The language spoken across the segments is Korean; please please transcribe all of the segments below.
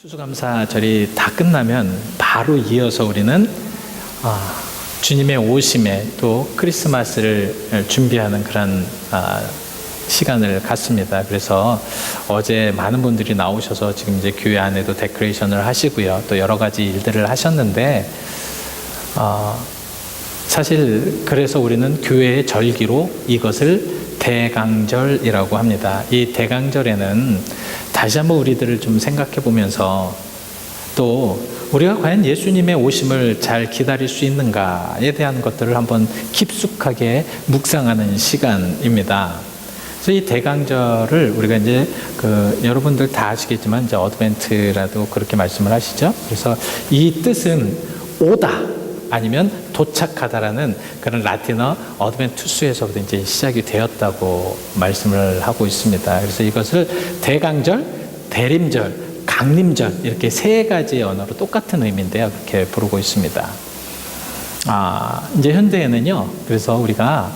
추수감사절이 다 끝나면 바로 이어서 우리는 주님의 오심에 또 크리스마스를 준비하는 그런 시간을 갖습니다. 그래서 어제 많은 분들이 나오셔서 지금 이제 교회 안에도 데코레이션을 하시고요. 또 여러 가지 일들을 하셨는데 사실 그래서 우리는 교회의 절기로 이것을 대강절이라고 합니다. 이 대강절에는 다시 한번 우리들을 좀 생각해 보면서 또 우리가 과연 예수님의 오심을 잘 기다릴 수 있는가에 대한 것들을 한번 깊숙하게 묵상하는 시간입니다. 그래서 이 대강절을 우리가 이제 여러분들 다 아시겠지만 이제 어드벤트라도 그렇게 말씀을 하시죠. 그래서 이 뜻은 오다 아니면 도착하다라는 그런 라틴어 어드벤투스에서부터 이제 시작이 되었다고 말씀을 하고 있습니다. 그래서 이것을 대강절, 대림절, 강림절 이렇게 세 가지 언어로 똑같은 의미인데요. 그렇게 부르고 있습니다. 이제 현대에는요. 그래서 우리가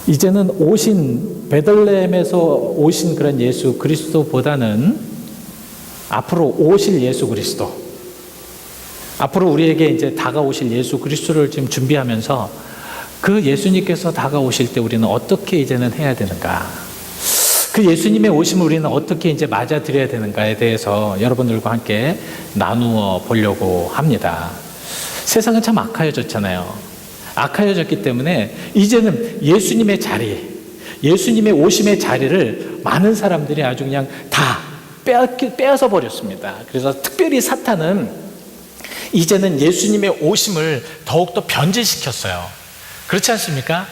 이제는 오신 베들레헴에서 오신 그런 예수 그리스도보다는 앞으로 오실 예수 그리스도, 앞으로 우리에게 이제 다가오실 예수 그리스도를 지금 준비하면서 그 예수님께서 다가오실 때 우리는 어떻게 이제는 해야 되는가, 그 예수님의 오심을 우리는 어떻게 이제 맞아들여야 되는가에 대해서 여러분들과 함께 나누어 보려고 합니다. 세상은 참 악하여졌잖아요. 악하여졌기 때문에 이제는 예수님의 자리, 예수님의 오심의 자리를 많은 사람들이 아주 그냥 다 빼앗아 버렸습니다. 그래서 특별히 사탄은 이제는 예수님의 오심을 더욱더 변질시켰어요. 그렇지 않습니까?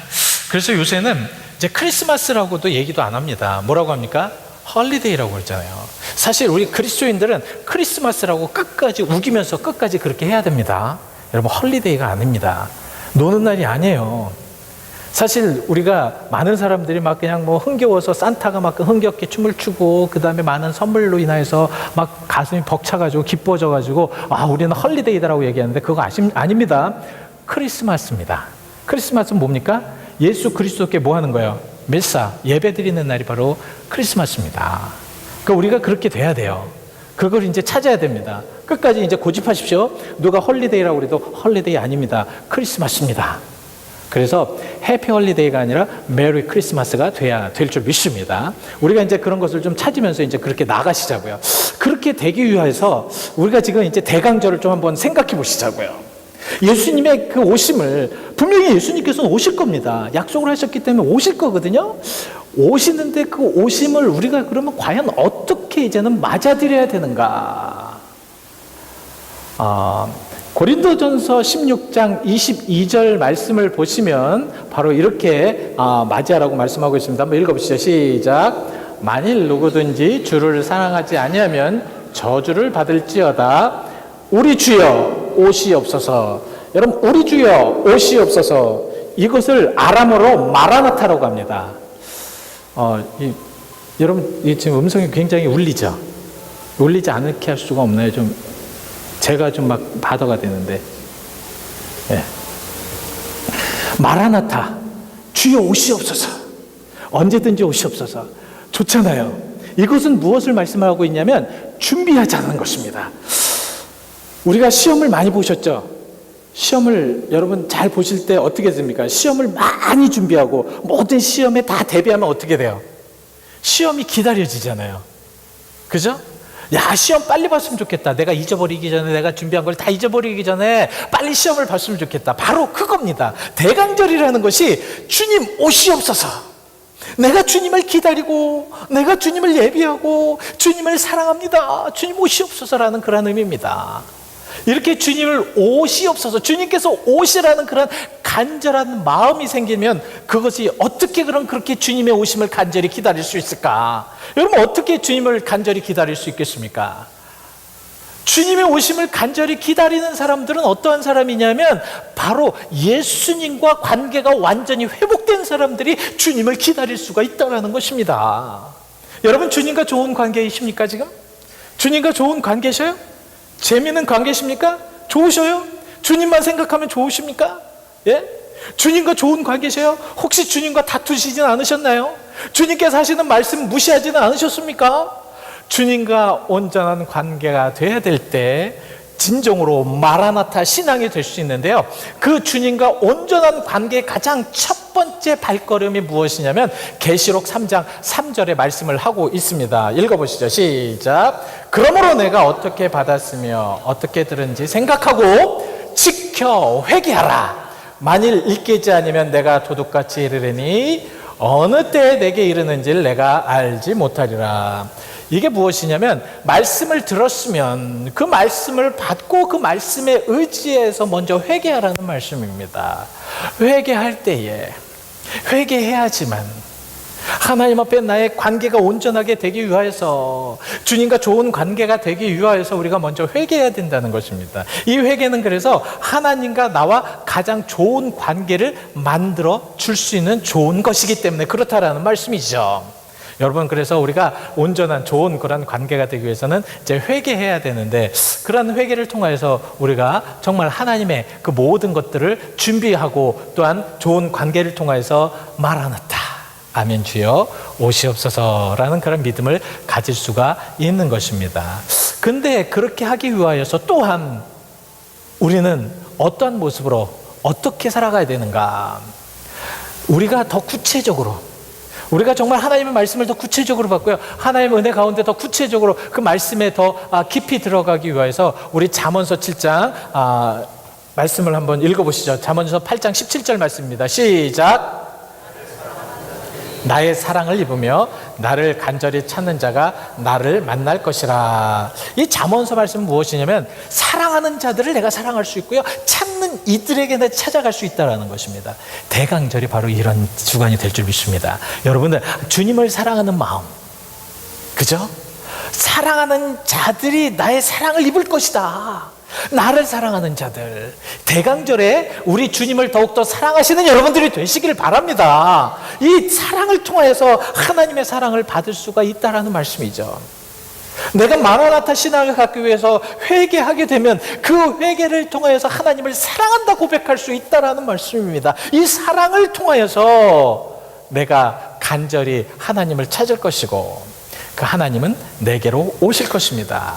그래서 요새는 이제 크리스마스라고도 얘기도 안 합니다. 뭐라고 합니까? 헐리데이라고 그러잖아요. 사실 우리 그리스도인들은 크리스마스라고 끝까지 우기면서 끝까지 그렇게 해야 됩니다. 여러분, 헐리데이가 아닙니다. 노는 날이 아니에요. 사실 우리가 많은 사람들이 막 그냥 뭐 흥겨워서 산타가 막 흥겹게 춤을 추고 그 다음에 많은 선물로 인해서 막 가슴이 벅차가지고 기뻐져가지고 우리는 헐리데이다라고 얘기하는데 그거 아닙니다. 크리스마스입니다. 크리스마스는 뭡니까? 예수 그리스도께 뭐 하는 거예요? 밀사, 예배 드리는 날이 바로 크리스마스입니다. 그러니까 우리가 그렇게 돼야 돼요. 그걸 이제 찾아야 됩니다. 끝까지 이제 고집하십시오. 누가 헐리데이라고 그래도 헐리데이 아닙니다. 크리스마스입니다. 그래서 해피 홀리데이가 아니라 메리 크리스마스가 돼야 될 줄 믿습니다. 우리가 이제 그런 것을 좀 찾으면서 이제 그렇게 나가시자고요. 그렇게 되기 위해서 우리가 지금 이제 대강절을 좀 한번 생각해 보시자고요. 예수님의 그 오심을, 분명히 예수님께서는 오실 겁니다. 약속을 하셨기 때문에 오실 거거든요. 오시는데 그 오심을 우리가 그러면 과연 어떻게 이제는 맞아들여야 되는가? 고린도전서 16장 22절 말씀을 보시면 바로 이렇게 맞이하라고 말씀하고 있습니다. 한번 읽어보시죠. 시작. 만일 누구든지 주를 사랑하지 아니하면 저주를 받을지어다. 우리 주여 오시옵소서. 여러분, 우리 주여 오시옵소서. 이것을 아람어로 마라나타라고 합니다. 여러분, 지금 음성이 굉장히 울리죠? 울리지 않게 할 수가 없나요? 제가 좀 막 바더가 되는데, 마라나타, 주여 오시옵소서. 언제든지 오시옵소서. 좋잖아요. 이것은 무엇을 말씀하고 있냐면 준비하자는 것입니다. 우리가 시험을 많이 보셨죠? 시험을 여러분 잘 보실 때 어떻게 됩니까? 시험을 많이 준비하고 모든 시험에 다 대비하면 어떻게 돼요? 시험이 기다려지잖아요. 그죠? 야, 시험 빨리 봤으면 좋겠다. 내가 잊어버리기 전에, 내가 준비한 걸 다 잊어버리기 전에 빨리 시험을 봤으면 좋겠다. 바로 그겁니다. 대강절이라는 것이 주님 오시옵소서. 내가 주님을 기다리고, 내가 주님을 예비하고, 주님을 사랑합니다. 주님 오시옵소서라는 그런 의미입니다. 이렇게 주님을 오시옵소서, 주님께서 오시라는 그런 간절한 마음이 생기면 그것이 어떻게 그렇게 주님의 오심을 간절히 기다릴 수 있을까? 여러분, 어떻게 주님을 간절히 기다릴 수 있겠습니까? 주님의 오심을 간절히 기다리는 사람들은 어떠한 사람이냐면 바로 예수님과 관계가 완전히 회복된 사람들이 주님을 기다릴 수가 있다는 것입니다. 여러분, 주님과 좋은 관계이십니까 지금? 주님과 좋은 관계셔요? 재미있는 관계십니까? 좋으셔요? 주님만 생각하면 좋으십니까? 예? 주님과 좋은 관계셔요? 혹시 주님과 다투시진 않으셨나요? 주님께서 하시는 말씀 무시하지는 않으셨습니까? 주님과 온전한 관계가 돼야 될 때 진정으로 마라나타 신앙이 될 수 있는데요, 그 주님과 온전한 관계의 가장 첫 번째 발걸음이 무엇이냐면 계시록 3장 3절의 말씀을 하고 있습니다. 읽어보시죠. 시작. 그러므로 내가 어떻게 받았으며 어떻게 들은지 생각하고 지켜 회개하라. 만일 읽겠지 아니면 내가 도둑같이 이르리니 어느 때에 내게 이르는지를 내가 알지 못하리라. 이게 무엇이냐면 말씀을 들었으면 그 말씀을 받고 그 말씀에 의지해서 먼저 회개하라는 말씀입니다. 회개할 때에 회개해야지만 하나님 앞에 나의 관계가 온전하게 되기 위하여서, 주님과 좋은 관계가 되기 위하여서 우리가 먼저 회개해야 된다는 것입니다. 이 회개는 그래서 하나님과 나와 가장 좋은 관계를 만들어 줄 수 있는 좋은 것이기 때문에 그렇다라는 말씀이죠. 여러분, 그래서 우리가 온전한 좋은 그런 관계가 되기 위해서는 이제 회개해야 되는데, 그런 회개를 통해서 우리가 정말 하나님의 그 모든 것들을 준비하고 또한 좋은 관계를 통해서 마라나타, 아멘 주여 오시옵소서라는 그런 믿음을 가질 수가 있는 것입니다. 근데 그렇게 하기 위하여서 또한 우리는 어떠한 모습으로 어떻게 살아가야 되는가? 우리가 더 구체적으로, 우리가 정말 하나님의 말씀을 더 구체적으로 받고요, 하나님의 은혜 가운데 더 구체적으로 그 말씀에 더 깊이 들어가기 위해서 우리 잠언서 7장 말씀을 한번 읽어보시죠. 잠언서 8장 17절 말씀입니다. 시작. 나의 사랑을 입으며 나를 간절히 찾는 자가 나를 만날 것이라. 이 잠언서 말씀은 무엇이냐면 사랑하는 자들을 내가 사랑할 수 있고요, 찾는 이들에게 내가 찾아갈 수 있다는 것입니다. 대강절이 바로 이런 주간이 될 줄 믿습니다. 여러분들, 주님을 사랑하는 마음, 그죠? 사랑하는 자들이 나의 사랑을 입을 것이다. 나를 사랑하는 자들, 대강절에 우리 주님을 더욱더 사랑하시는 여러분들이 되시기를 바랍니다. 이 사랑을 통해서 하나님의 사랑을 받을 수가 있다라는 말씀이죠. 내가 마라나타 신앙을 갖기 위해서 회개하게 되면 그 회개를 통해서 하나님을 사랑한다 고백할 수 있다라는 말씀입니다. 이 사랑을 통하여서 내가 간절히 하나님을 찾을 것이고 그 하나님은 내게로 오실 것입니다.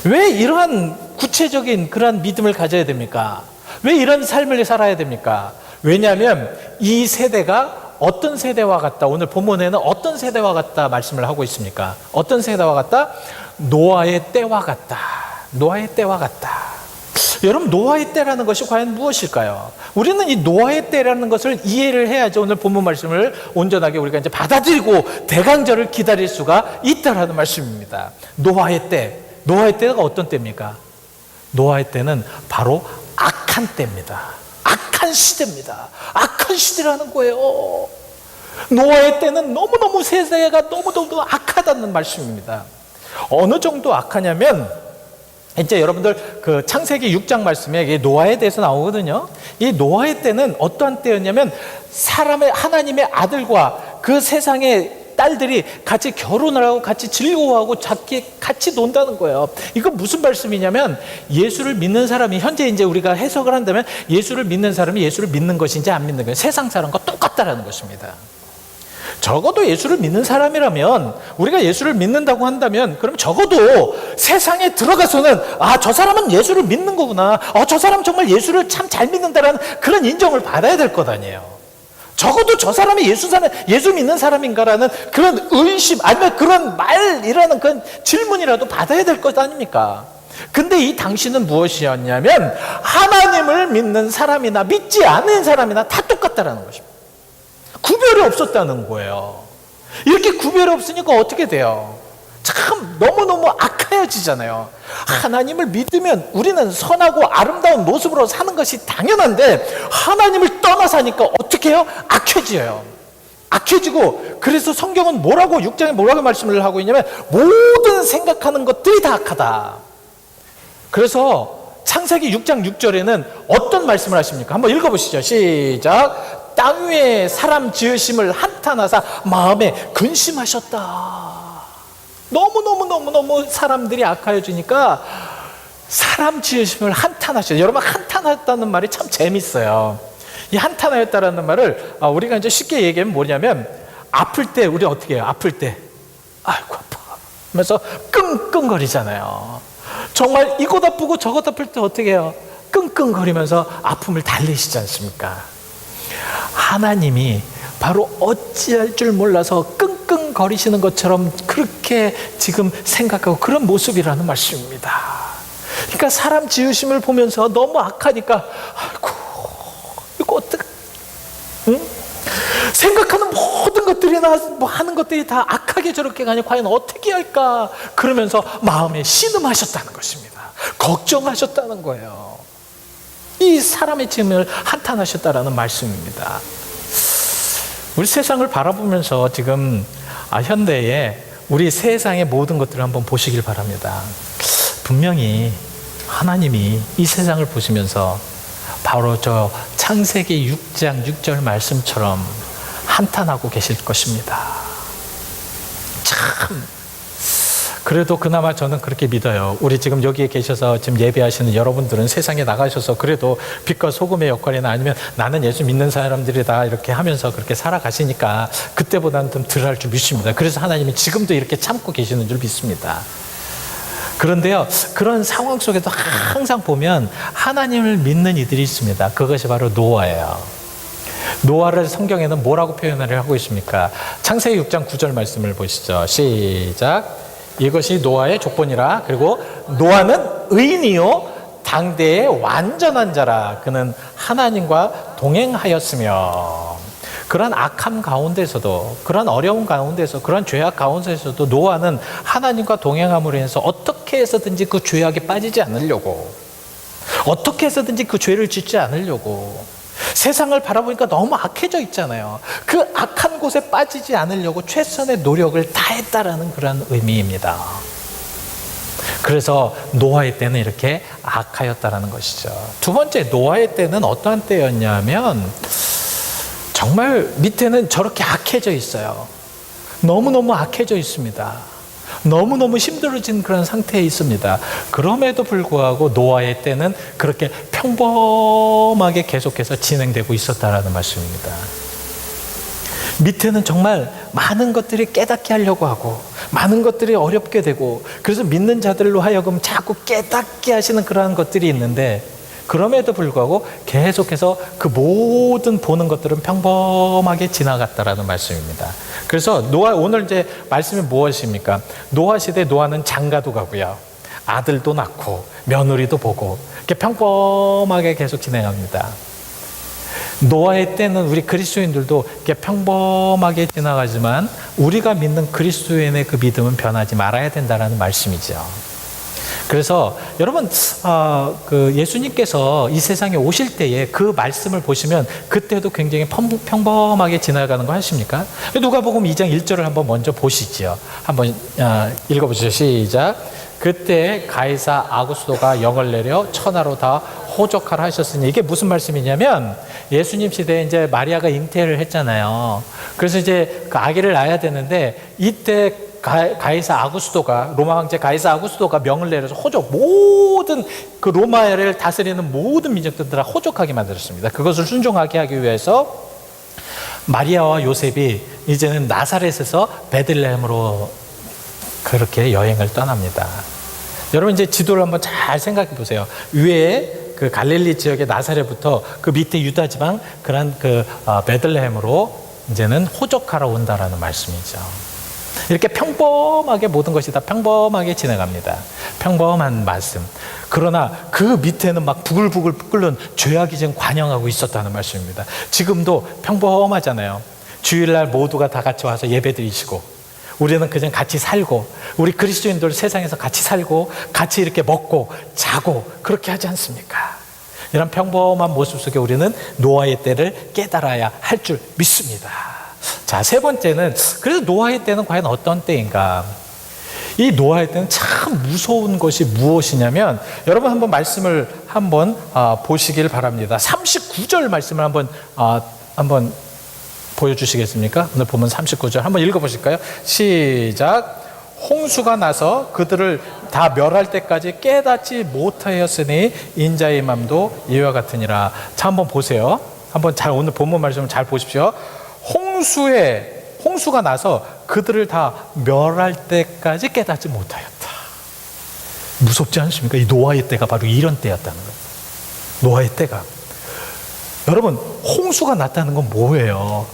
왜 이러한 구체적인 그런 믿음을 가져야 됩니까? 왜 이런 삶을 살아야 됩니까? 왜냐하면 이 세대가 어떤 세대와 같다, 오늘 본문에는 어떤 세대와 같다 말씀을 하고 있습니까? 어떤 세대와 같다? 노아의 때와 같다. 노아의 때와 같다. 여러분, 노아의 때라는 것이 과연 무엇일까요? 우리는 이 노아의 때라는 것을 이해를 해야지 오늘 본문 말씀을 온전하게 우리가 이제 받아들이고 대강절을 기다릴 수가 있다라는 말씀입니다. 노아의 때, 노아의 때가 어떤 때입니까? 노아의 때는 바로 악한 때입니다. 악한 시대입니다. 악한 시대라는 거예요. 노아의 때는 너무너무 세대가 너무너무 악하다는 말씀입니다. 어느 정도 악하냐면, 이제 여러분들 그 창세기 6장 말씀에 노아에 대해서 나오거든요. 이 노아의 때는 어떠한 때였냐면 하나님의 아들과 그 세상의 딸들이 같이 결혼을 하고 같이 즐거워하고 같이 논다는 거예요. 이거 무슨 말씀이냐면, 예수를 믿는 사람이, 현재 이제 우리가 해석을 한다면 예수를 믿는 사람이 예수를 믿는 것인지 안 믿는 것인지 세상 사람과 똑같다라는 것입니다. 적어도 예수를 믿는 사람이라면, 우리가 예수를 믿는다고 한다면, 그럼 적어도 세상에 들어가서는 저 사람은 예수를 믿는 거구나, 저 사람 정말 예수를 참 잘 믿는다라는 그런 인정을 받아야 될 것 아니에요. 적어도 저 사람이 예수 믿는 사람인가라는 그런 의심, 아니면 그런 말이라는 그런 질문이라도 받아야 될 것 아닙니까? 근데 이 당시는 무엇이었냐면 하나님을 믿는 사람이나 믿지 않는 사람이나 다 똑같다라는 것입니다. 구별이 없었다는 거예요. 이렇게 구별이 없으니까 어떻게 돼요? 참 너무너무 악해지잖아요. 하나님을 믿으면 우리는 선하고 아름다운 모습으로 사는 것이 당연한데, 하나님을 떠나 사니까 어떻게 해요? 악해져요. 악해지고, 그래서 성경은 뭐라고, 6장에 뭐라고 말씀을 하고 있냐면 모든 생각하는 것들이 다 악하다. 그래서 창세기 6장 6절에는 어떤 말씀을 하십니까? 한번 읽어보시죠. 시작. 땅 위에 사람 지으심을 한탄하사 마음에 근심하셨다. 너무 사람들이 악하여지니까 사람 지으심을 한탄하셨어요. 여러분, 한탄하였다는 말이 참 재밌어요. 이 한탄하였다라는 말을 우리가 이제 쉽게 얘기하면 뭐냐면, 아플 때 우리 어떻게 해요? 아플 때 아이고 아파, 하면서 끙끙거리잖아요. 정말 이곳 아프고 저곳 아플 때 어떻게 해요? 끙끙거리면서 아픔을 달래시지 않습니까? 하나님이 바로 어찌할 줄 몰라서 끙끙거리시는 것처럼 그렇게 지금 생각하고 그런 모습이라는 말씀입니다. 그러니까 사람 지으심을 보면서 너무 악하니까 아이고 이거 어떡 응? 생각하는 모든 것들이나 뭐 하는 것들이 다 악하게 저렇게 가니 과연 어떻게 할까 그러면서 마음에 신음하셨다는 것입니다. 걱정하셨다는 거예요. 이 사람의 짐을 한탄하셨다라는 말씀입니다. 우리 세상을 바라보면서 지금 현대에 우리 세상의 모든 것들을 한번 보시길 바랍니다. 분명히 하나님이 이 세상을 보시면서 바로 저 창세기 6장 6절 말씀처럼 한탄하고 계실 것입니다. 참 그래도 그나마 저는 그렇게 믿어요. 우리 지금 여기에 계셔서 지금 예배하시는 여러분들은 세상에 나가셔서 그래도 빛과 소금의 역할이나 아니면 나는 예수 믿는 사람들이다 이렇게 하면서 그렇게 살아가시니까 그때보다는 좀 덜 할 줄 믿습니다. 그래서 하나님이 지금도 이렇게 참고 계시는 줄 믿습니다. 그런데요, 그런 상황 속에도 항상 보면 하나님을 믿는 이들이 있습니다. 그것이 바로 노아예요. 노아를 성경에는 뭐라고 표현을 하고 있습니까? 창세기 6장 9절 말씀을 보시죠. 시작. 이것이 노아의 족본이라. 그리고 노아는 의인이요 당대의 완전한 자라. 그는 하나님과 동행하였으며. 그런 악함 가운데서도, 그런 어려운 가운데서, 그런 죄악 가운데서도 노아는 하나님과 동행함으로 해서 어떻게 해서든지 그 죄악에 빠지지 않으려고, 어떻게 해서든지 그 죄를 짓지 않으려고, 세상을 바라보니까 너무 악해져 있잖아요. 그 악한 곳에 빠지지 않으려고 최선의 노력을 다했다라는 그런 의미입니다. 그래서 노아의 때는 이렇게 악하였다라는 것이죠. 두 번째, 노아의 때는 어떠한 때였냐면 정말 밑에는 저렇게 악해져 있어요. 너무너무 악해져 있습니다. 너무너무 힘들어진 그런 상태에 있습니다. 그럼에도 불구하고 노아의 때는 그렇게 평범하게 계속해서 진행되고 있었다라는 말씀입니다. 밑에는 정말 많은 것들이 깨닫게 하려고 하고 많은 것들이 어렵게 되고 그래서 믿는 자들로 하여금 자꾸 깨닫게 하시는 그러한 것들이 있는데 그럼에도 불구하고 계속해서 그 모든 보는 것들은 평범하게 지나갔다라는 말씀입니다. 그래서 노아, 오늘 이제 말씀이 무엇입니까? 노아 시대 노아는 장가도 가고요. 아들도 낳고 며느리도 보고 이렇게 평범하게 계속 진행합니다. 노아의 때는 우리 그리스도인들도 이렇게 평범하게 지나가지만 우리가 믿는 그리스도인의 그 믿음은 변하지 말아야 된다는 말씀이죠. 그래서 여러분 그 예수님께서 이 세상에 오실 때에 그 말씀을 보시면 그때도 굉장히 평범하게 지나가는 거 아십니까? 누가복음 2장 1절을 한번 먼저 보시죠. 한번 읽어보시죠. 시작. 그때 가이사 아구스도가 영을 내려 천하로 다 호적하라 하셨으니 이게 무슨 말씀이냐면 예수님 시대에 이제 마리아가 잉태를 했잖아요. 그래서 이제 그 아기를 낳아야 되는데 이때 가이사 아구스도가 로마 황제 가이사 아구스도가 명을 내려서 호적 모든 그 로마를 다스리는 모든 민족들 다 호적하게 만들었습니다. 그것을 순종하게 하기 위해서 마리아와 요셉이 이제는 나사렛에서 베들레헴으로 그렇게 여행을 떠납니다. 여러분 이제 지도를 한번 잘 생각해 보세요. 위에 그 갈릴리 지역의 나사렛부터 그 밑에 유다 지방 그런 그 베들레헴으로 이제는 호적하러 온다라는 말씀이죠. 이렇게 평범하게 모든 것이 다 평범하게 진행합니다. 평범한 말씀. 그러나 그 밑에는 막 부글부글 끓는 죄악이 지금 관영하고 있었다는 말씀입니다. 지금도 평범하잖아요. 주일날 모두가 다 같이 와서 예배드리시고 우리는 그냥 같이 살고 우리 그리스도인들 세상에서 같이 살고 같이 이렇게 먹고 자고 그렇게 하지 않습니까? 이런 평범한 모습 속에 우리는 노아의 때를 깨달아야 할 줄 믿습니다. 자, 세 번째는 그래서 노아의 때는 과연 어떤 때인가? 이 노아의 때는 참 무서운 것이 무엇이냐면 여러분 한번 말씀을 한번 보시길 바랍니다. 39절 말씀을 한번 보여주시겠습니까? 오늘 보면 39절 한번 읽어보실까요? 시작. 홍수가 나서 그들을 다 멸할 때까지 깨닫지 못하였으니 인자의 맘도 이와 같으니라. 자, 한번 보세요. 한번 잘 오늘 본문 말씀을 잘 보십시오. 홍수가 나서 그들을 다 멸할 때까지 깨닫지 못하였다. 무섭지 않습니까? 이 노아의 때가 바로 이런 때였다는 거예요. 노아의 때가. 여러분, 홍수가 났다는 건 뭐예요?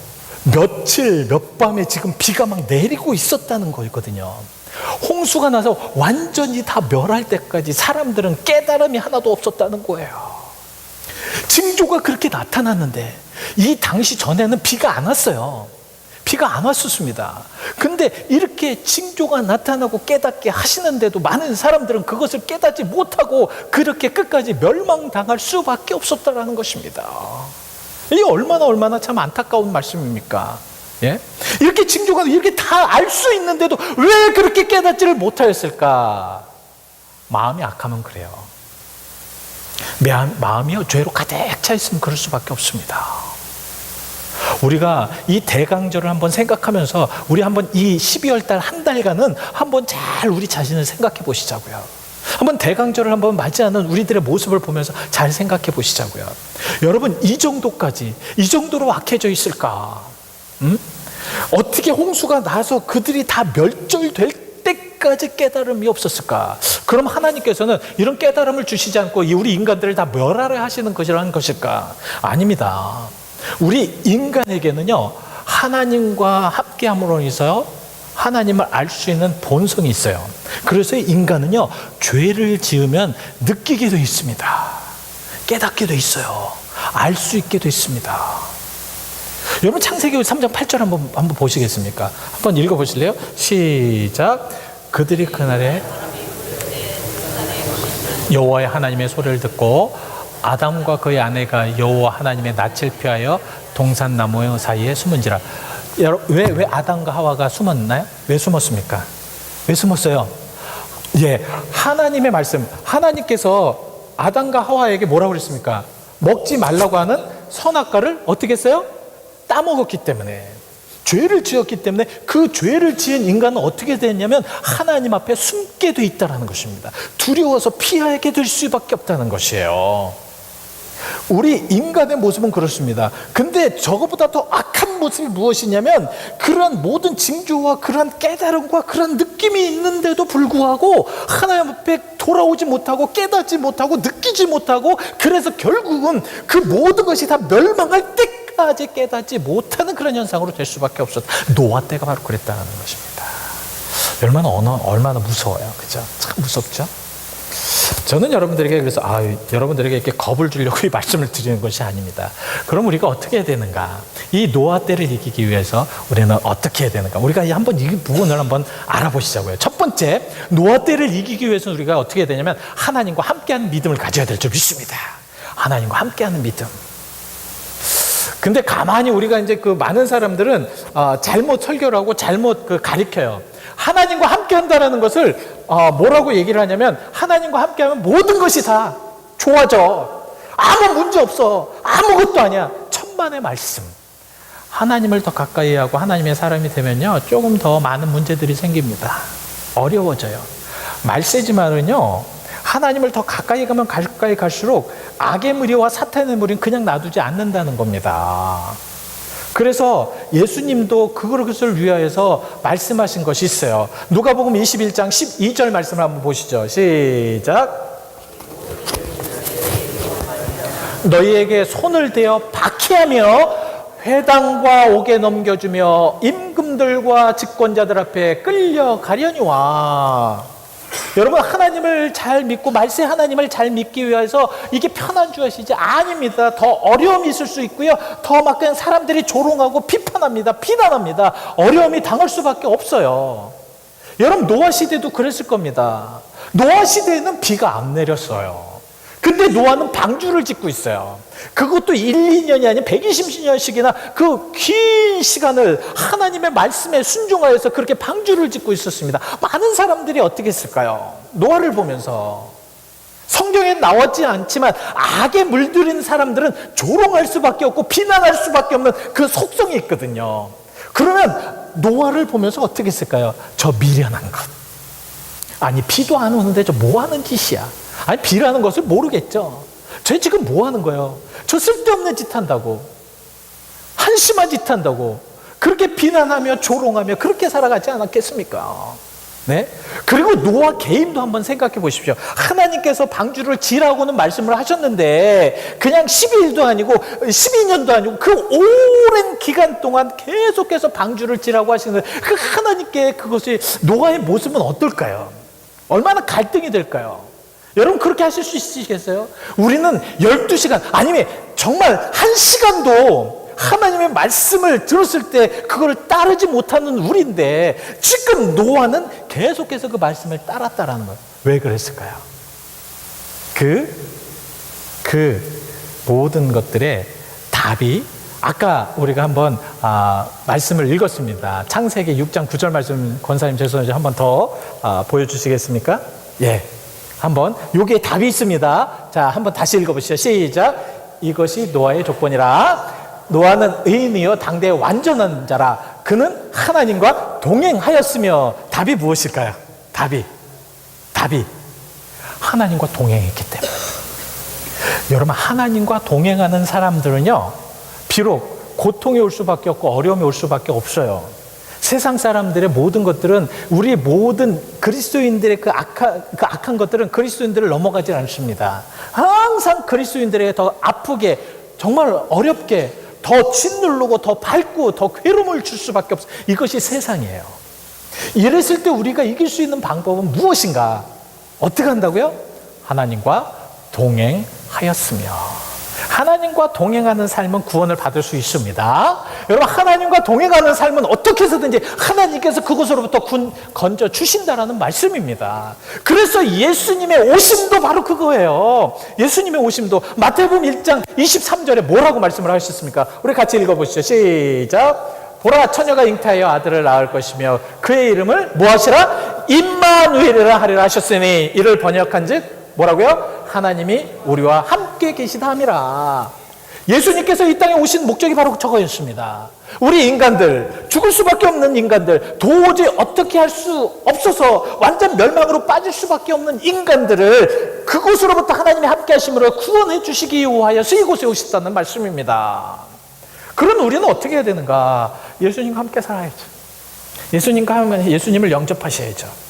며칠 몇 밤에 지금 비가 막 내리고 있었다는 거거든요. 홍수가 나서 완전히 다 멸할 때까지 사람들은 깨달음이 하나도 없었다는 거예요. 징조가 그렇게 나타났는데 이 당시 전에는 비가 안 왔어요. 비가 안 왔었습니다. 근데 이렇게 징조가 나타나고 깨닫게 하시는데도 많은 사람들은 그것을 깨닫지 못하고 그렇게 끝까지 멸망당할 수밖에 없었다는 것입니다. 이게 얼마나 참 안타까운 말씀입니까? 예? 이렇게 징조가 이렇게 다 알 수 있는데도 왜 그렇게 깨닫지를 못하였을까? 마음이 악하면 그래요. 마음이 죄로 가득 차 있으면 그럴 수밖에 없습니다. 우리가 이 대강절을 한번 생각하면서 우리 한번 이 12월 달 한 달간은 한번 잘 우리 자신을 생각해 보시자고요. 한번 대강절을 한번 맞이하는 우리들의 모습을 보면서 잘 생각해 보시자고요. 여러분, 이 정도로 악해져 있을까? 어떻게 홍수가 나서 그들이 다 멸절될 때까지 깨달음이 없었을까? 그럼 하나님께서는 이런 깨달음을 주시지 않고 우리 인간들을 다 멸하려 하시는 것이라는 것일까? 아닙니다. 우리 인간에게는요, 하나님과 함께함으로 인해서 하나님을 알 수 있는 본성이 있어요. 그래서 인간은요, 죄를 지으면 느끼게 돼 있습니다. 깨닫게 돼 있어요. 알 수 있게 돼 있습니다. 여러분, 창세기 3장 8절 한번 보시겠습니까? 한번 읽어보실래요? 시작. 그들이 그날에 여호와의 하나님의 소리를 듣고 아담과 그의 아내가 여호와 하나님의 낯을 피하여 동산나무 사이에 숨은지라. 왜 아담과 하와가 숨었나요? 왜 숨었습니까? 왜 숨었어요? 예, 하나님의 말씀, 하나님께서 아담과 하와에게 뭐라고 그랬습니까? 먹지 말라고 하는 선악과를 어떻게 했어요? 따먹었기 때문에, 죄를 지었기 때문에 그 죄를 지은 인간은 어떻게 됐냐면 하나님 앞에 숨게 돼 있다는 것입니다. 두려워서 피하게 될 수밖에 없다는 것이에요. 우리 인간의 모습은 그렇습니다. 근데 저것보다 더 악한 모습이 무엇이냐면 그러한 모든 징조와 그러한 깨달음과 그러한 느낌이 있는데도 불구하고 하나님 앞에 돌아오지 못하고 깨닫지 못하고 느끼지 못하고, 그래서 결국은 그 모든 것이 다 멸망할 때까지 깨닫지 못하는 그런 현상으로 될 수밖에 없었다. 노아 때가 바로 그랬다는 것입니다. 얼마나 무서워요. 그죠? 참 무섭죠? 저는 여러분들에게 그래서 여러분들에게 이렇게 겁을 주려고 이 말씀을 드리는 것이 아닙니다. 그럼 우리가 어떻게 해야 되는가? 이 노아 때를 이기기 위해서 우리는 어떻게 해야 되는가? 우리가 한번 이 부분을 한번 알아보시자고요. 첫 번째, 노아 때를 이기기 위해서 우리가 어떻게 해야 되냐면 하나님과 함께하는 믿음을 가져야 될 줄 믿습니다. 하나님과 함께하는 믿음. 근데 가만히 우리가 이제 그 많은 사람들은 잘못 설교를 하고 잘못 가르쳐요. 하나님과 함께 한다는 것을 뭐라고 얘기를 하냐면 하나님과 함께 하면 모든 것이 다 좋아져. 아무 문제 없어. 아무것도 아니야. 천만의 말씀. 하나님을 더 가까이 하고 하나님의 사람이 되면요, 조금 더 많은 문제들이 생깁니다. 어려워져요. 말세지만은요, 하나님을 더 가까이 가면 가까이 갈수록 악의 무리와 사탄의 무리는 그냥 놔두지 않는다는 겁니다. 그래서 예수님도 그것을 위하여서 말씀하신 것이 있어요. 누가복음 21장 12절 말씀을 한번 보시죠. 시작. 너희에게 손을 대어 박해하며 회당과 옥에 넘겨주며 임금들과 집권자들 앞에 끌려가려니와. 여러분, 하나님을 잘 믿고 말세 하나님을 잘 믿기 위해서 이게 편한 주하시지 아닙니다. 더 어려움이 있을 수 있고요. 더 막 그냥 사람들이 조롱하고 비판합니다. 비난합니다. 어려움이 당할 수밖에 없어요. 여러분, 노아 시대도 그랬을 겁니다. 노아 시대에는 비가 안 내렸어요. 근데 노아는 방주를 짓고 있어요. 그것도 1, 2년이 아닌 120년씩이나 그 긴 시간을 하나님의 말씀에 순종하여서 그렇게 방주를 짓고 있었습니다. 많은 사람들이 어떻게 했을까요? 노아를 보면서. 성경에 나왔지 않지만 악에 물들인 사람들은 조롱할 수밖에 없고 비난할 수밖에 없는 그 속성이 있거든요. 그러면 노아를 보면서 어떻게 했을까요? 저 미련한 것. 아니, 비도 안 오는데 저 뭐 하는 짓이야? 아니, 비라는 것을 모르겠죠. 저 지금 뭐 하는 거예요? 저 쓸데없는 짓 한다고, 한심한 짓 한다고, 그렇게 비난하며 조롱하며 그렇게 살아가지 않았겠습니까? 네? 그리고 노아 개인도 한번 생각해 보십시오. 하나님께서 방주를 지라고는 말씀을 하셨는데 그냥 12일도 아니고 12년도 아니고 그 오랜 기간 동안 계속해서 방주를 지라고 하시는 그 하나님께 그것이 노아의 모습은 어떨까요? 얼마나 갈등이 될까요? 여러분 그렇게 하실 수 있으시겠어요? 우리는 12시간 아니면 정말 1시간도 하나님의 말씀을 들었을 때 그걸 따르지 못하는 우리인데 지금 노아는 계속해서 그 말씀을 따랐다라는 거예요. 왜 그랬을까요? 그 모든 것들의 답이 아까 우리가 한번 말씀을 읽었습니다. 창세기 6장 9절 말씀 권사님 죄송해요. 한번 더 보여주시겠습니까? 예, 한번 여기에 답이 있습니다. 자, 한번 다시 읽어보시죠. 시작. 이것이 노아의 조건이라. 노아는 의인이요 당대의 완전한 자라. 그는 하나님과 동행하였으며. 답이 무엇일까요? 답이 하나님과 동행했기 때문에. 여러분 하나님과 동행하는 사람들은요 비록 고통이 올 수밖에 없고 어려움이 올 수밖에 없어요. 세상 사람들의 모든 것들은 우리 모든 그리스도인들의 그 악한 것들은 그리스도인들을 넘어가지 않습니다. 항상 그리스도인들에게 더 아프게 정말 어렵게 더 짓누르고 더 밟고 더 괴로움을 줄 수밖에 없어요. 이것이 세상이에요. 이랬을 때 우리가 이길 수 있는 방법은 무엇인가? 어떻게 한다고요? 하나님과 동행하였으며. 하나님과 동행하는 삶은 구원을 받을 수 있습니다. 여러분 하나님과 동행하는 삶은 어떻게 해서든지 하나님께서 그곳으로부터 건져 주신다라는 말씀입니다. 그래서 예수님의 오심도 바로 그거예요. 예수님의 오심도 마태복음 1장 23절에 뭐라고 말씀을 하셨습니까? 우리 같이 읽어보시죠. 시작. 보라 처녀가 잉태하여 아들을 낳을 것이며 그의 이름을 무엇이라? 임마누엘이라 하리라 하셨으니 이를 번역한즉 뭐라고요? 하나님이 우리와 함께 계시다 함이라. 예수님께서 이 땅에 오신 목적이 바로 저거였습니다. 우리 인간들, 죽을 수밖에 없는 인간들, 도저히 어떻게 할 수 없어서 완전 멸망으로 빠질 수밖에 없는 인간들을 그곳으로부터 하나님이 함께 하심으로 구원해 주시기 위하여서 이곳에 오셨다는 말씀입니다. 그럼 우리는 어떻게 해야 되는가? 예수님과 함께 살아야죠. 예수님과 하면 예수님을 영접하셔야죠.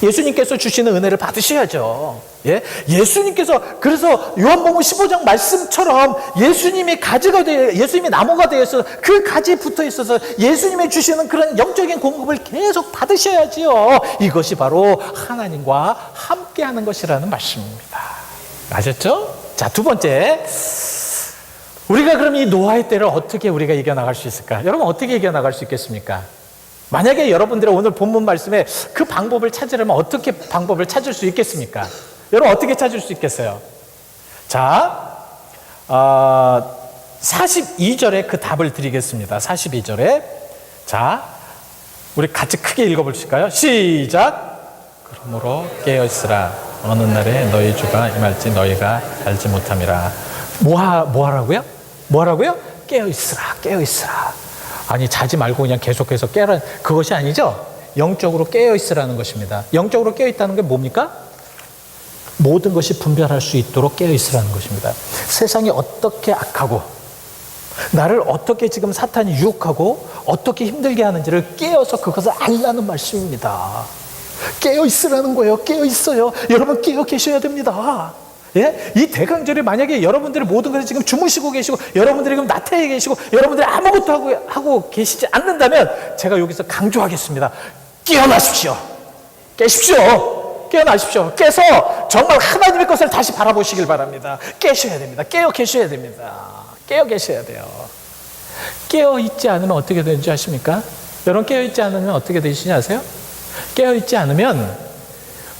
예수님께서 주시는 은혜를 받으셔야죠. 예? 예수님께서 그래서 요한복음 15장 말씀처럼 예수님이 가지가 되어 예수님이 나무가 되어서 그 가지에 붙어 있어서 예수님이 주시는 그런 영적인 공급을 계속 받으셔야지요. 이것이 바로 하나님과 함께하는 것이라는 말씀입니다. 아셨죠? 자, 두 번째. 우리가 그럼 이 노아의 때를 어떻게 우리가 이겨나갈 수 있을까? 여러분 어떻게 이겨나갈 수 있겠습니까? 만약에 여러분들의 오늘 본문 말씀에 그 방법을 찾으려면 어떻게 방법을 찾을 수 있겠습니까? 여러분 어떻게 찾을 수 있겠어요? 자, 42절에 그 답을 드리겠습니다. 42절에 자, 우리 같이 크게 읽어보실까요? 시작. 그러므로 깨어있으라. 어느 날에 너희 주가 임할지 너희가 알지 못함이라. 뭐하라고요? 뭐하라고요? 깨어있으라. 깨어있으라. 아니 자지 말고 그냥 계속해서 깨라 그것이 아니죠. 영적으로 깨어있으라는 것입니다. 영적으로 깨어있다는 게 뭡니까? 모든 것이 분별할 수 있도록 깨어있으라는 것입니다. 세상이 어떻게 악하고 나를 어떻게 지금 사탄이 유혹하고 어떻게 힘들게 하는지를 깨어서 그것을 알라는 말씀입니다. 깨어있으라는 거예요. 깨어있어요. 여러분 깨어 계셔야 됩니다. 예? 이 대강절에 만약에 여러분들이 모든 것을 지금 주무시고 계시고 여러분들이 지금 나태해 계시고 여러분들이 아무것도 하고 계시지 않는다면 제가 여기서 강조하겠습니다. 깨어나십시오. 깨십시오. 깨어나십시오. 깨서 정말 하나님의 것을 다시 바라보시길 바랍니다. 깨셔야 됩니다. 깨어 계셔야 됩니다. 깨어 계셔야 돼요. 깨어 있지 않으면 어떻게 되는지 아십니까? 여러분 깨어 있지 않으면 어떻게 되시는지 아세요? 깨어 있지 않으면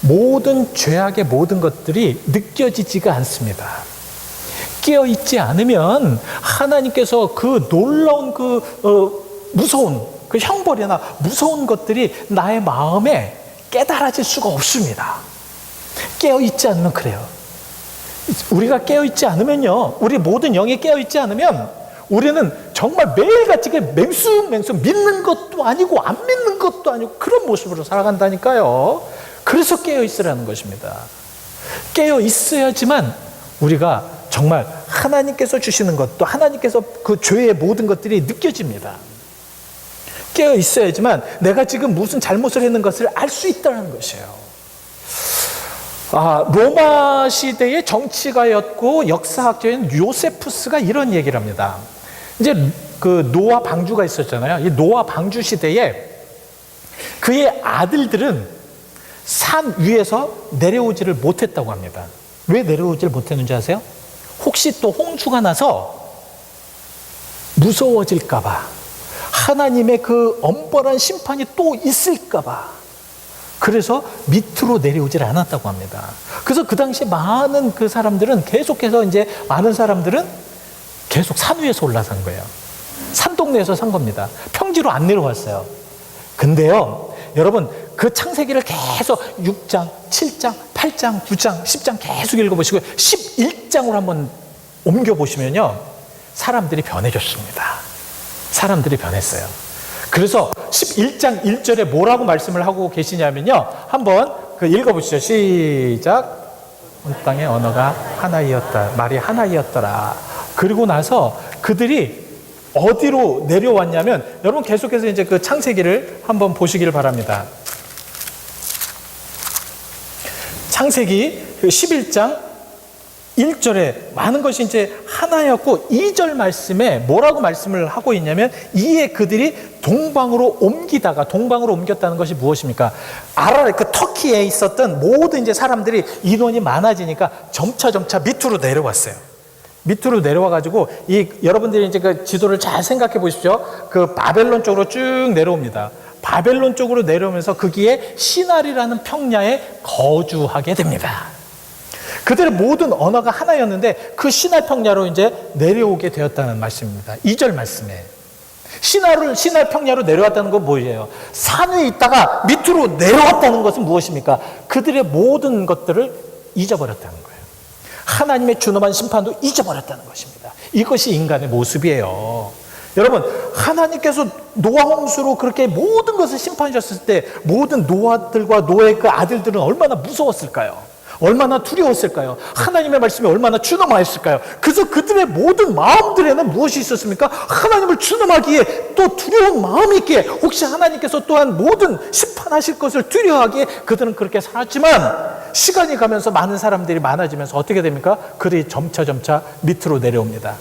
모든 죄악의 모든 것들이 느껴지지가 않습니다. 깨어있지 않으면 하나님께서 그 놀라운 무서운 그 형벌이나 무서운 것들이 나의 마음에 깨달아질 수가 없습니다. 깨어있지 않으면 그래요. 우리가 깨어있지 않으면요, 우리 모든 영이 깨어있지 않으면 우리는 정말 매일같이 맹수맹수 믿는 것도 아니고 안 믿는 것도 아니고 그런 모습으로 살아간다니까요. 그래서 깨어있으라는 것입니다. 깨어있어야지만 우리가 정말 하나님께서 주시는 것도 하나님께서 그 죄의 모든 것들이 느껴집니다. 깨어 있어야지만 내가 지금 무슨 잘못을 했는 것을 알 수 있다는 것이에요. 로마 시대의 정치가였고 역사학자인 요세푸스가 이런 얘기를 합니다. 이제 그 노아 방주가 있었잖아요. 이 노아 방주 시대에 그의 아들들은 산 위에서 내려오지를 못했다고 합니다. 왜 내려오지를 못했는지 아세요? 혹시 또 홍수가 나서 무서워질까봐, 하나님의 그 엄벌한 심판이 또 있을까봐, 그래서 밑으로 내려오질 않았다고 합니다. 그래서 그 당시 많은 그 사람들은 계속해서 이제 많은 사람들은 계속 산 위에서 올라산 거예요. 산 동네에서 산 겁니다. 평지로 안 내려왔어요. 근데요, 여러분, 그 창세기를 계속 6장, 7장, 8장, 9장, 10장 계속 읽어보시고 11장으로 한번 옮겨보시면요, 사람들이 변해졌습니다. 사람들이 변했어요. 그래서 11장 1절에 뭐라고 말씀을 하고 계시냐면요, 한번 그 읽어보시죠. 시작. 온 땅의 언어가 하나이었다. 말이 하나이었더라. 그리고 나서 그들이 어디로 내려왔냐면, 여러분 계속해서 이제 그 창세기를 한번 보시기를 바랍니다. 창세기 11장 1절에 많은 것이 이제 하나였고, 2절 말씀에 뭐라고 말씀을 하고 있냐면, 이에 그들이 동방으로 옮겼다는 것이 무엇입니까? 아라레, 그 터키에 있었던 모든 이제 사람들이 인원이 많아지니까 점차 밑으로 내려왔어요. 밑으로 내려와가지고, 여러분들이 이제 그 지도를 잘 생각해 보십시오. 그 바벨론 쪽으로 쭉 내려옵니다. 바벨론 쪽으로 내려오면서 거기에 시날이라는 평야에 거주하게 됩니다. 그들의 모든 언어가 하나였는데 그 시날 평야로 이제 내려오게 되었다는 말씀입니다. 2절 말씀에 시날 평야로 내려왔다는 건 뭐예요? 산 위에 있다가 밑으로 내려왔다는 것은 무엇입니까? 그들의 모든 것들을 잊어버렸다는 거예요. 하나님의 준엄한 심판도 잊어버렸다는 것입니다. 이것이 인간의 모습이에요. 여러분, 하나님께서 노아 홍수로 그렇게 모든 것을 심판하셨을 때 모든 노아들과 노아의 그 아들들은 얼마나 무서웠을까요? 얼마나 두려웠을까요? 하나님의 말씀이 얼마나 준엄하였을까요? 그래서 그들의 모든 마음들에는 무엇이 있었습니까? 하나님을 준엄하기에 또 두려운 마음이 있기에, 혹시 하나님께서 또한 모든 심판하실 것을 두려워하기에 그들은 그렇게 살았지만, 시간이 가면서 많은 사람들이 많아지면서 어떻게 됩니까? 그들이 점차 밑으로 내려옵니다.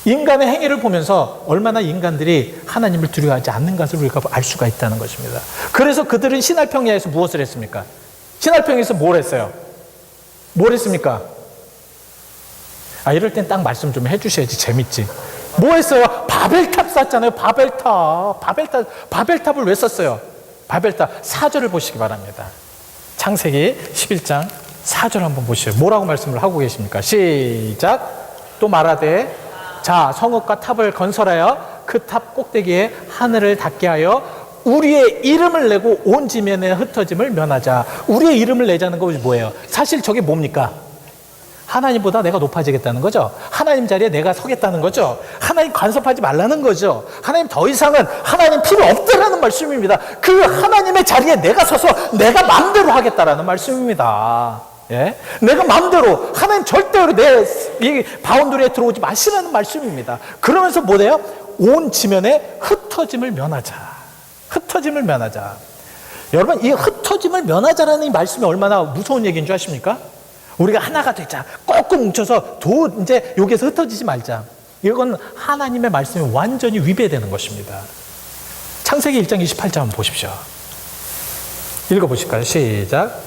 인간의 행위를 보면서 얼마나 인간들이 하나님을 두려워하지 않는 것을 우리가 알 수가 있다는 것입니다. 그래서 그들은 시날 평야에서 무엇을 했습니까? 시날 평야에서 뭘 했어요? 뭘 했습니까? 이럴 땐 딱 말씀 좀 해주셔야지 재밌지. 뭐 했어요? 바벨탑 쌌잖아요. 바벨탑을 왜 썼어요? 바벨탑 4절을 보시기 바랍니다. 창세기 11장 4절 한번 보시죠. 뭐라고 말씀을 하고 계십니까? 시작. 또 말하되, 자, 성읍과 탑을 건설하여 그 탑 꼭대기에 하늘을 닿게 하여 우리의 이름을 내고 온 지면에 흩어짐을 면하자. 우리의 이름을 내자는 것이 뭐예요? 사실 저게 뭡니까? 하나님보다 내가 높아지겠다는 거죠. 하나님 자리에 내가 서겠다는 거죠. 하나님 간섭하지 말라는 거죠. 하나님 더 이상은 하나님 필요 없다라는 말씀입니다. 그 하나님의 자리에 내가 서서 내가 마음대로 하겠다라는 말씀입니다. 예? 내가 마음대로, 하나님 절대로 내 이 바운더리에 들어오지 마시라는 말씀입니다. 그러면서 뭐래요? 온 지면에 흩어짐을 면하자. 흩어짐을 면하자. 여러분, 이 흩어짐을 면하자라는 이 말씀이 얼마나 무서운 얘기인 줄 아십니까? 우리가 하나가 되자. 꼭 뭉쳐서 이제 여기에서 흩어지지 말자. 이건 하나님의 말씀이 완전히 위배되는 것입니다. 창세기 1장 28절 한번 보십시오. 읽어보실까요? 시작.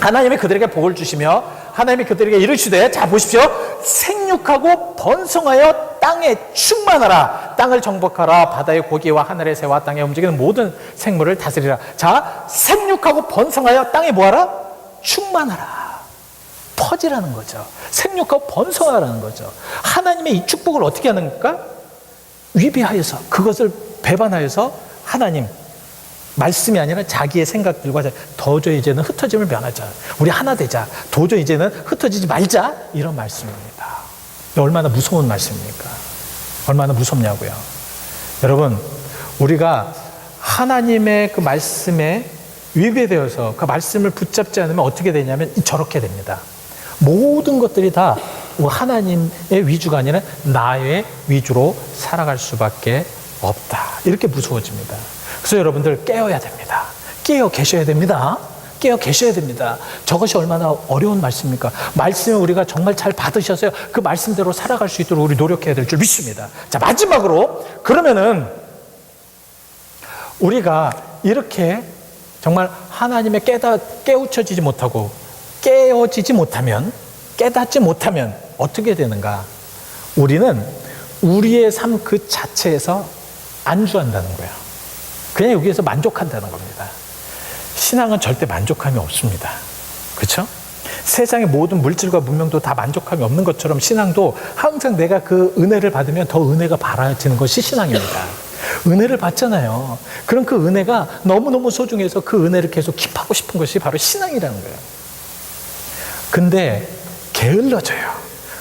하나님이 그들에게 복을 주시며 하나님이 그들에게 이르시되, 자 보십시오. 생육하고 번성하여 땅에 충만하라. 땅을 정복하라. 바다의 고기와 하늘의 새와 땅에 움직이는 모든 생물을 다스리라. 자, 생육하고 번성하여 땅에 뭐하라? 충만하라. 퍼지라는 거죠. 생육하고 번성하라는 거죠. 하나님의 이 축복을 어떻게 하는가? 위배하여서, 그것을 배반하여서 하나님 말씀이 아니라 자기의 생각들과 도저히 이제는 흩어짐을 면하자. 우리 하나 되자. 도저히 이제는 흩어지지 말자. 이런 말씀입니다. 얼마나 무서운 말씀입니까? 얼마나 무섭냐고요. 여러분, 우리가 하나님의 그 말씀에 위배되어서 그 말씀을 붙잡지 않으면 어떻게 되냐면 저렇게 됩니다. 모든 것들이 다 하나님의 위주가 아니라 나의 위주로 살아갈 수밖에 없다. 이렇게 무서워집니다. 그래서 여러분들 깨어야 됩니다. 깨어 계셔야 됩니다. 깨어 계셔야 됩니다. 저것이 얼마나 어려운 말씀입니까? 말씀을 우리가 정말 잘 받으셔서요. 그 말씀대로 살아갈 수 있도록 우리 노력해야 될 줄 믿습니다. 자, 마지막으로 그러면은 우리가 이렇게 정말 하나님의 깨우쳐지지 못하고 깨어지지 못하면, 깨닫지 못하면 어떻게 되는가? 우리는 우리의 삶 그 자체에서 안주한다는 거예요. 그냥 여기에서 만족한다는 겁니다. 신앙은 절대 만족함이 없습니다. 그렇죠? 세상의 모든 물질과 문명도 다 만족함이 없는 것처럼 신앙도 항상 내가 그 은혜를 받으면 더 은혜가 바라지는 것이 신앙입니다. 은혜를 받잖아요. 그럼 그 은혜가 너무너무 소중해서 그 은혜를 계속 킵하고 싶은 것이 바로 신앙이라는 거예요. 근데 게을러져요.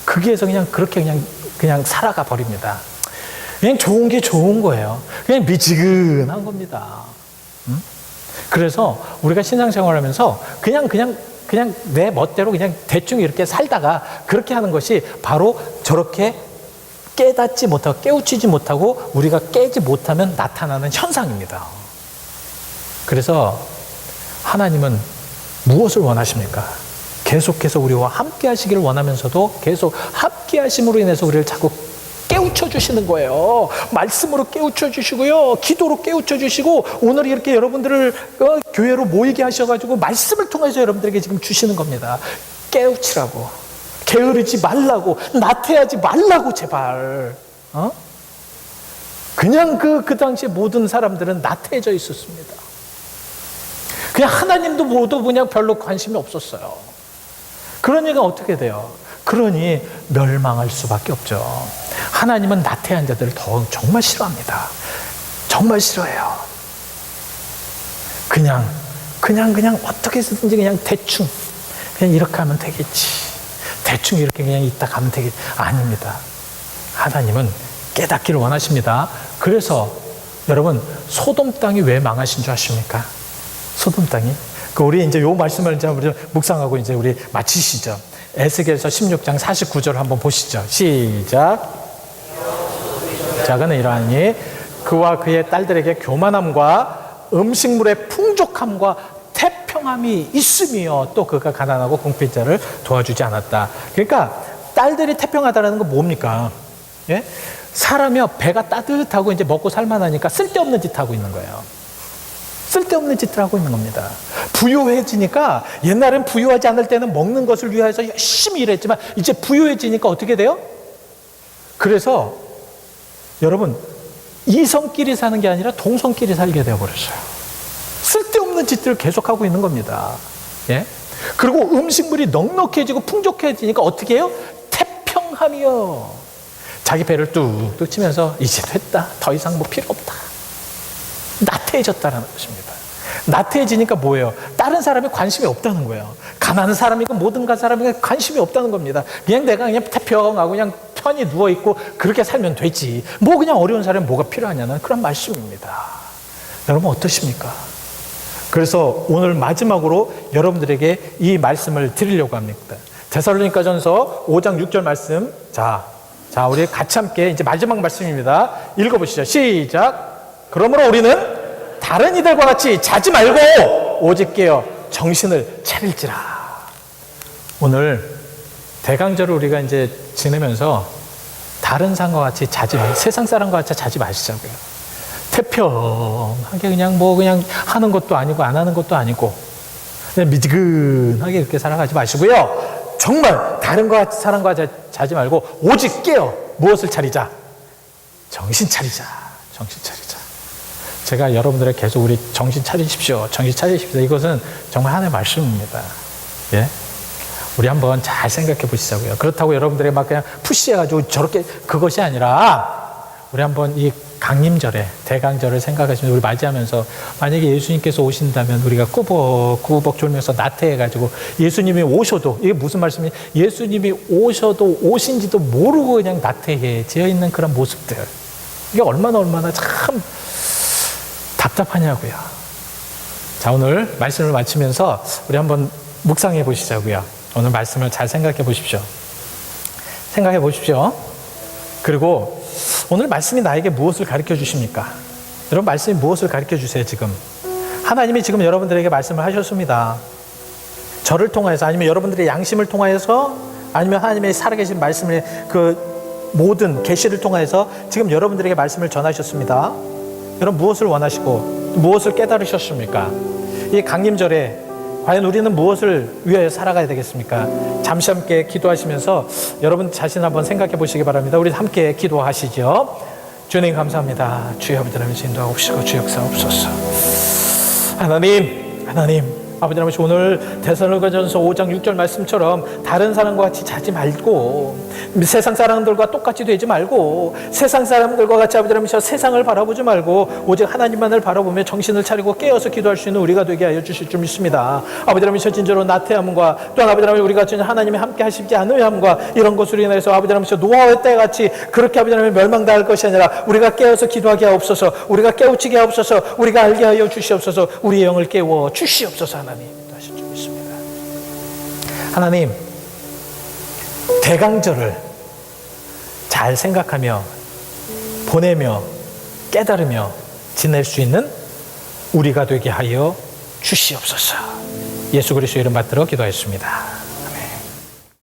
거기에서 그렇게 그냥 살아가 버립니다. 그냥 좋은 게 좋은 거예요. 그냥 미지근한 겁니다. 그래서 우리가 신앙생활을 하면서 그냥 내 멋대로 그냥 대충 이렇게 살다가 그렇게 하는 것이 바로 저렇게 깨닫지 못하고 깨우치지 못하고 우리가 깨지 못하면 나타나는 현상입니다. 그래서 하나님은 무엇을 원하십니까? 계속해서 우리와 함께 하시기를 원하면서도 계속 함께 하심으로 인해서 우리를 자꾸 깨우쳐 주시는 거예요. 말씀으로 깨우쳐 주시고요. 기도로 깨우쳐 주시고 오늘 이렇게 여러분들을 교회로 모이게 하셔가지고 말씀을 통해서 여러분들에게 지금 주시는 겁니다. 깨우치라고. 게으르지 말라고. 나태하지 말라고 제발. 그냥 그 당시에 모든 사람들은 나태해져 있었습니다. 그냥 하나님도 모두 그냥 별로 관심이 없었어요. 그러니까 어떻게 돼요? 그러니 멸망할 수밖에 없죠. 하나님은 나태한 자들을 정말 싫어합니다. 정말 싫어해요. 그냥 어떻게 해서든지 그냥 대충 그냥 이렇게 하면 되겠지. 대충 이렇게 그냥 있다 가면 되겠지. 아닙니다. 하나님은 깨닫기를 원하십니다. 그래서 여러분 소돔 땅이 왜 망하신 줄 아십니까? 소돔 땅이 우리 이제 요 말씀을 이제 우리 묵상하고 이제 우리 마치시죠. 에스겔서 16장 49절 한번 보시죠. 시작. 작은 이러하니 그와 그의 딸들에게 교만함과 음식물의 풍족함과 태평함이 있으며 또 그가 가난하고 궁핍자를 도와주지 않았다. 그러니까 딸들이 태평하다는 건 뭡니까? 예? 사람이 배가 따뜻하고 이제 먹고 살만하니까 쓸데없는 짓 하고 있는 거예요. 쓸데없는 짓을 하고 있는 겁니다. 부유해지니까 옛날엔 부유하지 않을 때는 먹는 것을 위해서 열심히 일했지만 이제 부유해지니까 어떻게 돼요? 그래서 여러분 이성끼리 사는 게 아니라 동성끼리 살게 되어버렸어요. 쓸데없는 짓들을 계속하고 있는 겁니다. 예? 그리고 음식물이 넉넉해지고 풍족해지니까 어떻게 해요? 태평함이요. 자기 배를 뚝뚝 치면서 이제 됐다. 더 이상 뭐 필요 없다. 나태해졌다는 것입니다. 나태해지니까 뭐예요? 다른 사람이 관심이 없다는 거예요. 가난한 사람이고 모든 사람이 관심이 없다는 겁니다. 그냥 내가 그냥 태평하고 그냥 편히 누워있고 그렇게 살면 되지. 뭐 그냥 어려운 사람이 뭐가 필요하냐는 그런 말씀입니다. 여러분 어떠십니까? 그래서 오늘 마지막으로 여러분들에게 이 말씀을 드리려고 합니다. 데살로니가전서 5장 6절 말씀. 자, 우리 같이 함께 이제 마지막 말씀입니다. 읽어보시죠. 시작. 그러므로 우리는 다른 이들과 같이 자지 말고 오직 깨어 정신을 차릴지라. 오늘 대강절을 우리가 이제 지내면서 다른 사람과 같이 세상 사람과 같이 자지 마시자고요. 태평하게 그냥 하는 것도 아니고 안 하는 것도 아니고 그냥 미지근하게 이렇게 살아가지 마시고요. 정말 다른 사람과 자지 말고 오직 깨어 무엇을 차리자? 정신 차리자. 제가 여러분들에게 계속 우리 정신 차리십시오. 이것은 정말 하나님의 말씀입니다. 예? 우리 한번 잘 생각해 보시자고요. 그렇다고 여러분들이 막 그냥 푸시해가지고 저렇게 그것이 아니라 우리 한번 이 강림절에 대강절을 생각하시면 우리 맞이하면서 만약에 예수님께서 오신다면 우리가 꾸벅꾸벅 졸면서 나태해가지고 예수님이 오셔도 이게 무슨 말씀이냐? 예수님이 오셔도 오신지도 모르고 그냥 나태해져 있는 그런 모습들. 이게 얼마나 참 답답하냐고요. 자, 오늘 말씀을 마치면서 우리 한번 묵상해 보시자고요. 오늘 말씀을 잘 생각해 보십시오. 그리고 오늘 말씀이 나에게 무엇을 가르쳐 주십니까? 여러분, 말씀이 무엇을 가르쳐 주세요, 지금? 하나님이 지금 여러분들에게 말씀을 하셨습니다. 저를 통해서, 아니면 여러분들의 양심을 통하여서, 아니면 하나님의 살아계신 말씀을, 그 모든 계시를 통해서 지금 여러분들에게 말씀을 전하셨습니다. 여러분, 무엇을 원하시고 무엇을 깨달으셨습니까? 이 강림절에 과연 우리는 무엇을 위하여 살아가야 되겠습니까? 잠시 함께 기도하시면서 여러분 자신 한번 생각해 보시기 바랍니다. 우리 함께 기도하시죠. 주님 감사합니다. 주여 아버지 하나님 인도하옵시고 주 역사옵소서. 하나님 아버지 하나님, 오늘 데살로니가전서 5장 6절 말씀처럼 다른 사람과 같이 자지 말고, 세상 사람들과 똑같이 되지 말고, 세상 사람들과 같이 아버지 하나님 세상을 바라보지 말고 오직 하나님만을 바라보며 정신을 차리고 깨어서 기도할 수 있는 우리가 되게 하여 주실 줄 믿습니다. 아버지 하나님, 진짜로 나태함과 또한 아버지 하나님 우리가 하나님이 함께 하시지 않으함과 이런 것으로 인해서 아버지 하나님 노아의 때같이 그렇게 아버지 하나님 멸망당할 것이 아니라 우리가 깨어서 기도하게 하옵소서, 우리가 깨우치게 하옵소서, 우리가 알게 하여 주시옵소서, 우리의 영을 깨워 주시옵소서. 하나님 하실 줄 믿습니다. 하나님, 대강절을 잘 생각하며 보내며 깨달으며 지낼 수 있는 우리가 되게 하여 주시옵소서. 예수 그리스도의 이름 받들어 기도했습니다.